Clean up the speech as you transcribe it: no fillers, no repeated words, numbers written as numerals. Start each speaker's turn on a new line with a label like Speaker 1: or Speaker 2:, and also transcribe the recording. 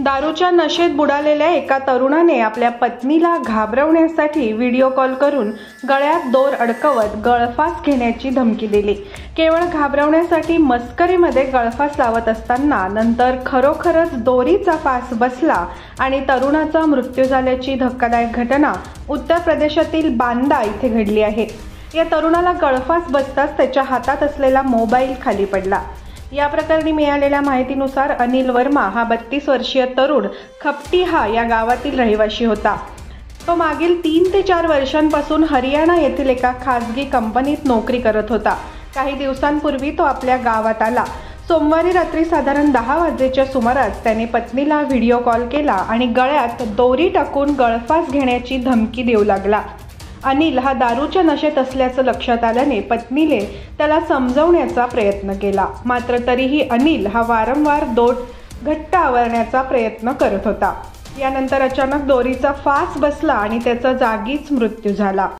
Speaker 1: दारूच्या नशेत बुडालेल्या एका तरुणाने आपल्या पत्नीला घाबरवण्यासाठी व्हिडिओ कॉल करून गळ्यात दोर अडकवत गळफास घेण्याची धमकी दिली। केवळ घाबरवण्यासाठी मस्करीमध्ये गळफास लावत असताना नंतर खरोखरच दोरीचा फास बसला आणि तरुणाचा मृत्यू झाल्याची धक्कादायक घटना उत्तर प्रदेशातील बांदा इथे घडली आहे। या तरुणाला गळफास बसताच त्याच्या हातात असलेला मोबाईल खाली पडला। या प्रकरणी मिळालेल्या माहितीनुसार अनिल वर्मा हा 32 वर्षीय तरुण खपटीहा या गावातील रहिवासी होता। तो मागील 3 ते 4 वर्षांपासून हरियाणा येथील एका खासगी कंपनीत नोकरी करत होता। काही दिवसांपूर्वी तो आपल्या गावात आला। सोमवारी रात्री साधारण 10 वाजेच्या सुमारास त्याने पत्नीला व्हिडिओ कॉल केला आणि गळ्यात दोरी टाकून गळफास घेण्याची धमकी देऊ लागला। अनिल हा दारूच्या नशेत असल्याचं लक्षात आल्याने पत्नीने त्याला समजवण्याचा प्रयत्न केला, मात्र तरीही अनिल हा वारंवार दोट घट्ट आवरण्याचा प्रयत्न करत होता। यानंतर अचानक दोरीचा फास बसला आणि त्याचा जागीच मृत्यू झाला।